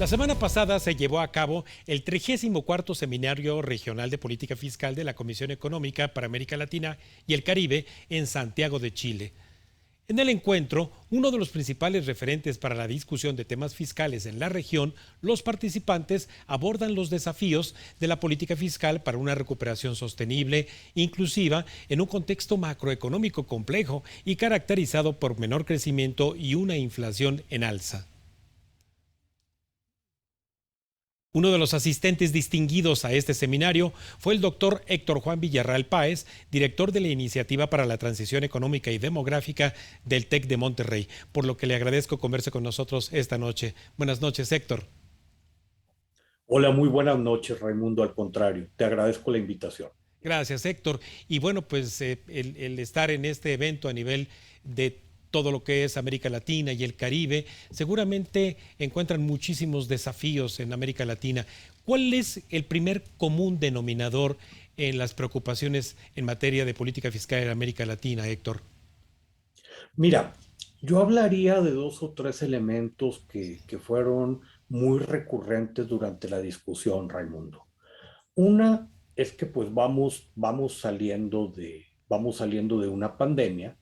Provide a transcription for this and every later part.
La semana pasada se llevó a cabo el 34º Seminario Regional de Política Fiscal de la Comisión Económica para América Latina y el Caribe en Santiago de Chile. En el encuentro, uno de los principales referentes para la discusión de temas fiscales en la región, los participantes abordan los desafíos de la política fiscal para una recuperación sostenible, inclusiva, en un contexto macroeconómico complejo y caracterizado por menor crecimiento y una inflación en alza. Uno de los asistentes distinguidos a este seminario fue el doctor Héctor Juan Villarreal Páez, director de la Iniciativa para la Transición Económica y Demográfica del TEC de Monterrey, por lo que le agradezco converse con nosotros esta noche. Buenas noches, Héctor. Hola, muy buenas noches, Raimundo. Al contrario, te agradezco la invitación. Gracias, Héctor. Y bueno, pues el estar en este evento a nivel de todo lo que es América Latina y el Caribe, seguramente encuentran muchísimos desafíos en América Latina. ¿Cuál es el primer común denominador en las preocupaciones en materia de política fiscal en América Latina, Héctor? Mira, yo hablaría de dos o tres elementos que fueron muy recurrentes durante la discusión, Raimundo. Una es que pues vamos saliendo de una pandemia.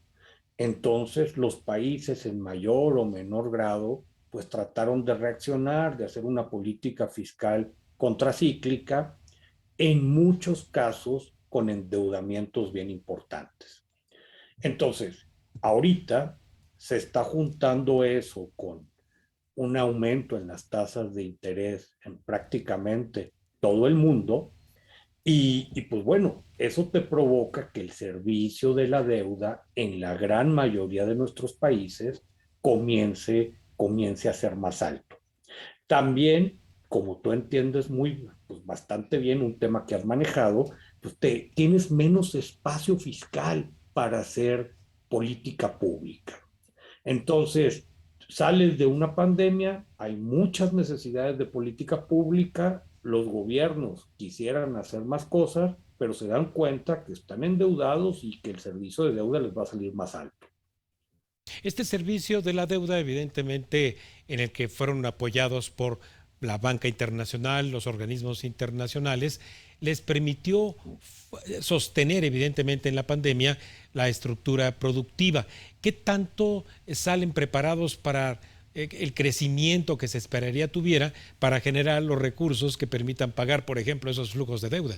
Entonces los países en mayor o menor grado pues trataron de reaccionar, de hacer una política fiscal contracíclica, en muchos casos con endeudamientos bien importantes. Entonces, ahorita se está juntando eso con un aumento en las tasas de interés en prácticamente todo el mundo pues bueno, eso te provoca que el servicio de la deuda en la gran mayoría de nuestros países comience a ser más alto. También, como tú entiendes pues bastante bien un tema que has manejado, pues tienes menos espacio fiscal para hacer política pública. Entonces, sales de una pandemia, hay muchas necesidades de política pública, los gobiernos quisieran hacer más cosas, pero se dan cuenta que están endeudados y que el servicio de deuda les va a salir más alto. Este servicio de la deuda, evidentemente, en el que fueron apoyados por la banca internacional, los organismos internacionales, les permitió sostener, evidentemente, en la pandemia la estructura productiva. ¿Qué tanto salen preparados para el crecimiento que se esperaría tuviera para generar los recursos que permitan pagar, por ejemplo, esos flujos de deuda?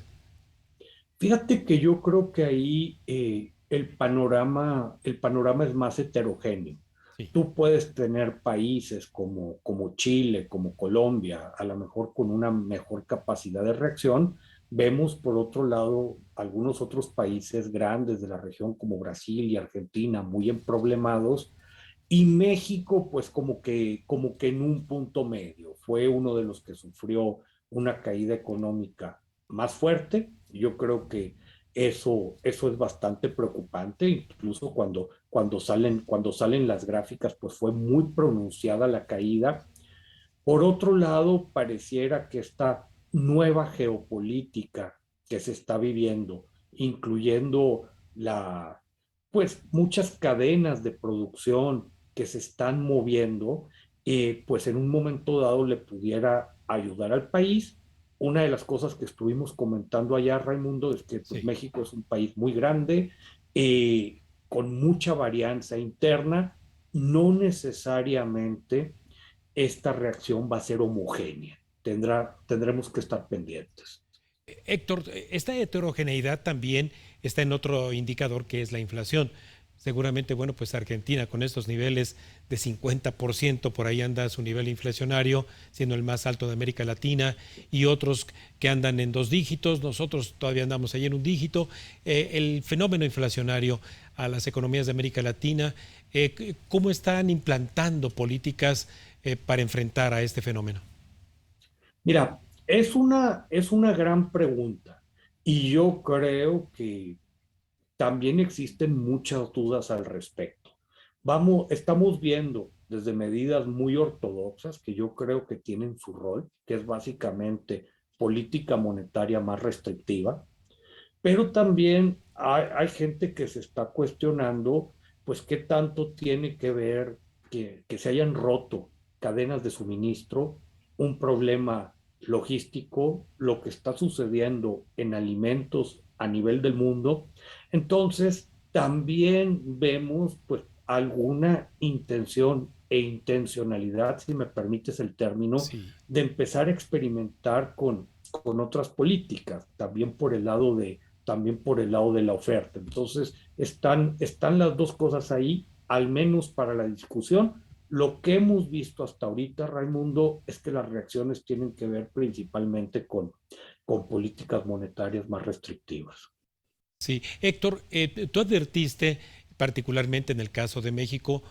Fíjate que yo creo que ahí el panorama es más heterogéneo. Sí. Tú puedes tener países como Chile, como Colombia, a lo mejor con una mejor capacidad de reacción. Vemos, por otro lado, algunos otros países grandes de la región como Brasil y Argentina muy emproblemados. Y México, pues como que en un punto medio, fue uno de los que sufrió una caída económica más fuerte. Yo creo que eso es bastante preocupante, incluso cuando salen las gráficas, pues fue muy pronunciada la caída. Por otro lado, pareciera que esta nueva geopolítica que se está viviendo, incluyendo pues muchas cadenas de producción que se están moviendo, pues en un momento dado le pudiera ayudar al país. Una de las cosas que estuvimos comentando allá, Raimundo, es que pues, Sí. México es un país muy grande, eh, con mucha varianza interna, no necesariamente esta reacción va a ser homogénea. Tendremos que estar pendientes. Héctor, esta heterogeneidad también está en otro indicador que es la inflación. Seguramente, bueno, pues Argentina con estos niveles de 50%, por ahí anda su nivel inflacionario, siendo el más alto de América Latina, y otros que andan en dos dígitos, nosotros todavía andamos ahí en un dígito. El fenómeno inflacionario a las economías de América Latina, ¿cómo están implantando políticas para enfrentar a este fenómeno? Mira, es una gran pregunta y yo creo que también existen muchas dudas al respecto. Estamos viendo desde medidas muy ortodoxas que yo creo que tienen su rol, que es básicamente política monetaria más restrictiva, pero también hay gente que se está cuestionando, pues, qué tanto tiene que ver que se hayan roto cadenas de suministro un problema logístico, lo que está sucediendo en alimentos a nivel del mundo. Entonces, también vemos pues alguna intención e intencionalidad, si me permites el término, Sí. de empezar a experimentar con otras políticas, también por el lado de la oferta. Entonces, están las dos cosas ahí, al menos para la discusión. Lo que hemos visto hasta ahorita, Raimundo, es que las reacciones tienen que ver principalmente con políticas monetarias más restrictivas. Sí, Héctor, tú advertiste, particularmente en el caso de México,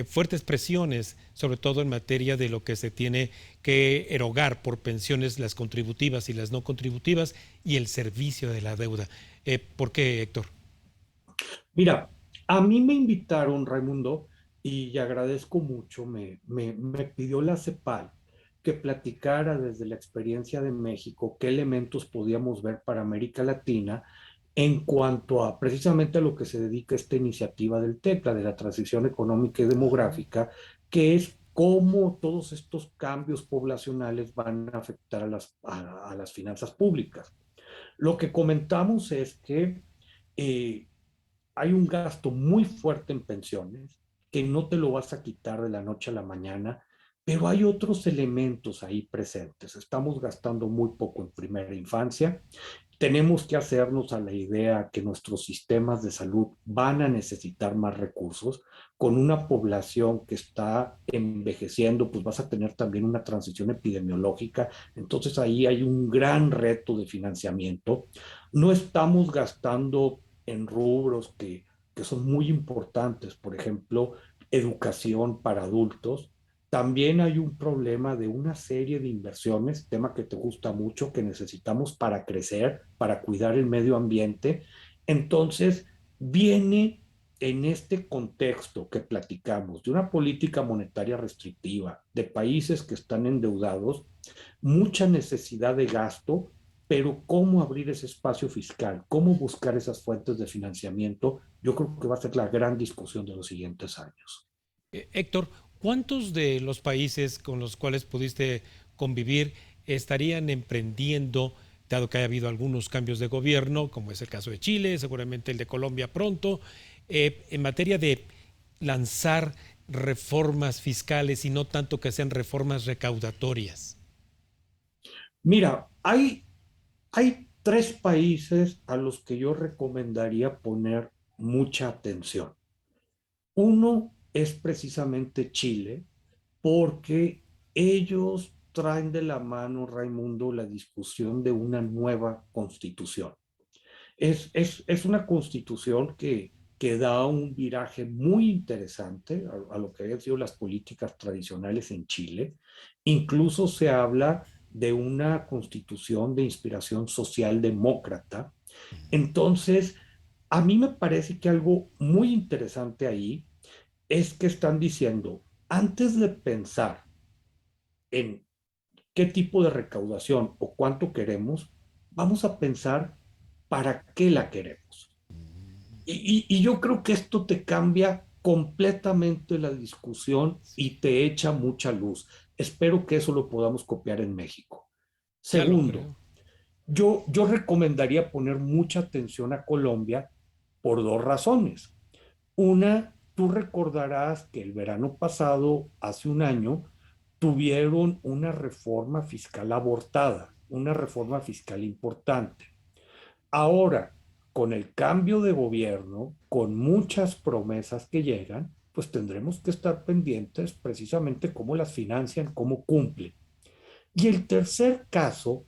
fuertes presiones, sobre todo en materia de lo que se tiene que erogar por pensiones, las contributivas y las no contributivas, y el servicio de la deuda. ¿Por qué, Héctor? Mira, a mí me invitaron, Raimundo, y agradezco mucho, me pidió la CEPAL que platicara desde la experiencia de México qué elementos podíamos ver para América Latina en cuanto a precisamente a lo que se dedica esta iniciativa del TECLA, de la transición económica y Ah, demográfica, que es cómo todos estos cambios poblacionales van a afectar a las finanzas públicas. Lo que comentamos es que eh, hay un gasto muy fuerte en pensiones que no te lo vas a quitar de la noche a la mañana, pero hay otros elementos ahí presentes. Estamos gastando muy poco en primera infancia. Tenemos que hacernos a la idea que nuestros sistemas de salud van a necesitar más recursos. Con una población que está envejeciendo, pues vas a tener también una transición epidemiológica. Entonces ahí hay un gran reto de financiamiento. No estamos gastando en rubros que son muy importantes, por ejemplo, educación para adultos. También hay un problema de una serie de inversiones, tema que te gusta mucho, que necesitamos para crecer, para cuidar el medio ambiente. Entonces, viene en este contexto que platicamos de una política monetaria restrictiva, de países que están endeudados, mucha necesidad de gasto, pero cómo abrir ese espacio fiscal, cómo buscar esas fuentes de financiamiento, yo creo que va a ser la gran discusión de los siguientes años. Héctor, ¿cuántos de los países con los cuales pudiste convivir estarían emprendiendo, dado que haya habido algunos cambios de gobierno, como es el caso de Chile, seguramente el de Colombia pronto, en materia de lanzar reformas fiscales y no tanto que sean reformas recaudatorias? Mira, hay tres países a los que yo recomendaría poner mucha atención. Uno es precisamente Chile, porque ellos traen de la mano, Raimundo, la discusión de una nueva constitución. Es una constitución que da un viraje muy interesante a lo que han sido las políticas tradicionales en Chile. Incluso se habla de una constitución de inspiración socialdemócrata. Entonces, a mí me parece que algo muy interesante ahí es que están diciendo, antes de pensar en qué tipo de recaudación o cuánto queremos, vamos a pensar para qué la queremos. Y yo creo que esto te cambia completamente la discusión Sí, y te echa mucha luz. Espero que eso lo podamos copiar en México. ya lo Segundo, creo. yo recomendaría poner mucha atención a Colombia por dos razones. Una, tú recordarás que el verano pasado, hace un año, tuvieron una reforma fiscal abortada, una reforma fiscal importante. Ahora, con el cambio de gobierno, con muchas promesas que llegan, pues tendremos que estar pendientes precisamente cómo las financian, cómo cumplen. Y el tercer caso,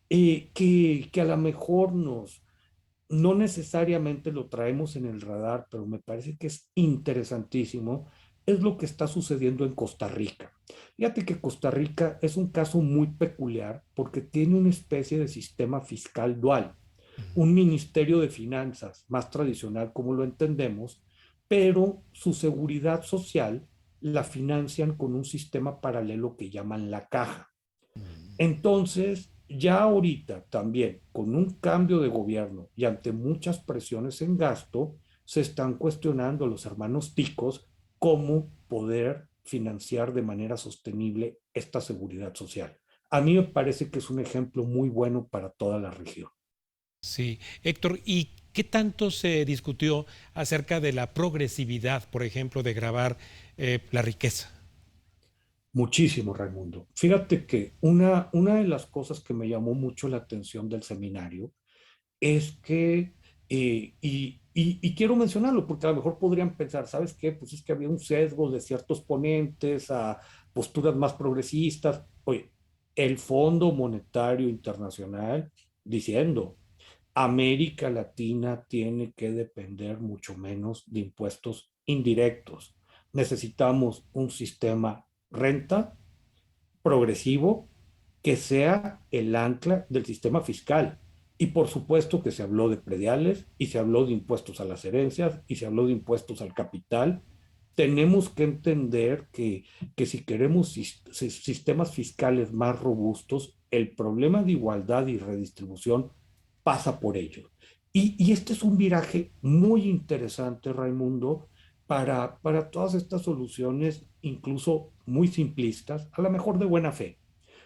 que a lo mejor no necesariamente lo traemos en el radar, pero me parece que es interesantísimo, es lo que está sucediendo en Costa Rica. Fíjate que Costa Rica es un caso muy peculiar porque tiene una especie de sistema fiscal dual, un ministerio de finanzas más tradicional como lo entendemos, pero su seguridad social la financian con un sistema paralelo que llaman la caja. Entonces, ya ahorita también, con un cambio de gobierno y ante muchas presiones en gasto, se están cuestionando a los hermanos ticos cómo poder financiar de manera sostenible esta seguridad social. a mí me parece que es un ejemplo muy bueno para toda la región. Sí, Héctor, ¿y qué tanto se discutió acerca de la progresividad, por ejemplo, de gravar la riqueza? Muchísimo, Raimundo. Fíjate que una de las cosas que me llamó mucho la atención del seminario es que, y quiero mencionarlo porque a lo mejor podrían pensar, ¿sabes qué? Pues es que había un sesgo de ciertos ponentes a posturas más progresistas. Oye, el Fondo Monetario Internacional diciendo, América Latina tiene que depender mucho menos de impuestos indirectos. Necesitamos un sistema renta progresivo que sea el ancla del sistema fiscal. Y por supuesto que se habló de prediales y se habló de impuestos a las herencias y se habló de impuestos al capital. Tenemos que entender que si queremos sistemas fiscales más robustos, el problema de igualdad y redistribución pasa por ello. Y este es un viraje muy interesante, Raimundo, para todas estas soluciones, incluso muy simplistas, a lo mejor de buena fe,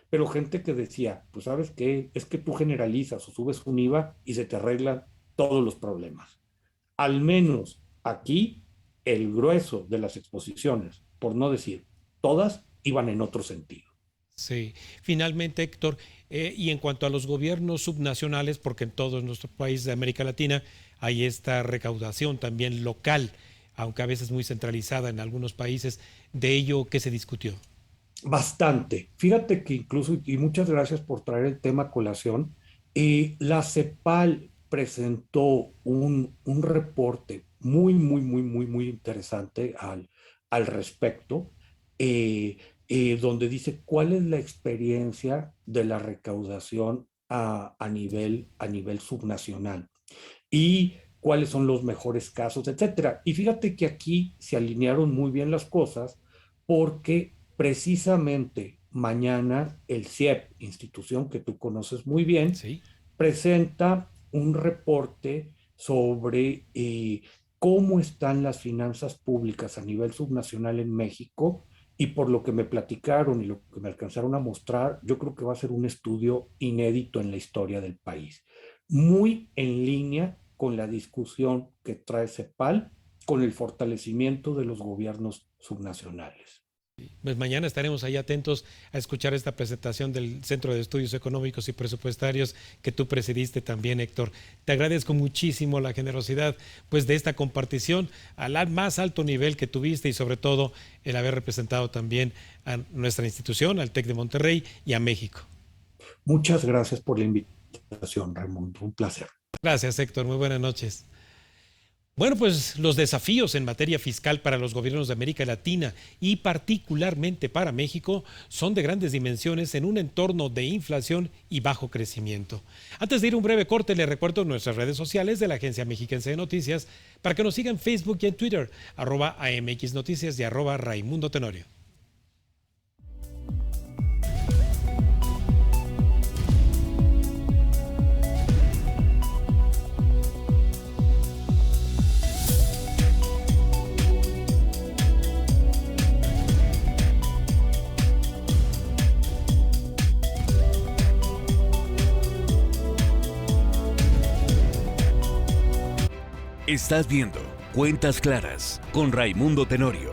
pero gente que decía, pues sabes qué, es que tú generalizas o subes un IVA y se te arreglan todos los problemas. Al menos aquí, el grueso de las exposiciones, por no decir todas, iban en otro sentido. Sí, finalmente, Héctor, y en cuanto a los gobiernos subnacionales, porque en todos nuestros países de América Latina hay esta recaudación también local, aunque a veces muy centralizada en algunos países, de ello que se discutió. Bastante. Fíjate que incluso, y muchas gracias por traer el tema a colación, la CEPAL presentó un reporte muy interesante al respecto, eh, donde dice cuál es la experiencia de la recaudación a nivel subnacional y cuáles son los mejores casos, etcétera. Y fíjate que aquí se alinearon muy bien las cosas porque precisamente mañana el CIEP, institución que tú conoces muy bien, Sí. presenta un reporte sobre cómo están las finanzas públicas a nivel subnacional en México y por lo que me platicaron y lo que me alcanzaron a mostrar, yo creo que va a ser un estudio inédito en la historia del país, muy en línea con la discusión que trae CEPAL con el fortalecimiento de los gobiernos subnacionales. Pues mañana estaremos ahí atentos a escuchar esta presentación del Centro de Estudios Económicos y Presupuestarios que tú presidiste también, Héctor. Te agradezco muchísimo la generosidad pues de esta compartición al más alto nivel que tuviste y sobre todo el haber representado también a nuestra institución, al TEC de Monterrey y a México. Muchas gracias por la invitación, Raimundo. Un placer. Gracias, Héctor. Muy buenas noches. Bueno, pues los desafíos en materia fiscal para los gobiernos de América Latina y particularmente para México son de grandes dimensiones en un entorno de inflación y bajo crecimiento. Antes de ir a un breve corte, les recuerdo nuestras redes sociales de la Agencia Mexiquense de Noticias para que nos sigan en Facebook y en Twitter, @AMX Noticias y @Raimundo Tenorio. Estás viendo Cuentas Claras con Raimundo Tenorio.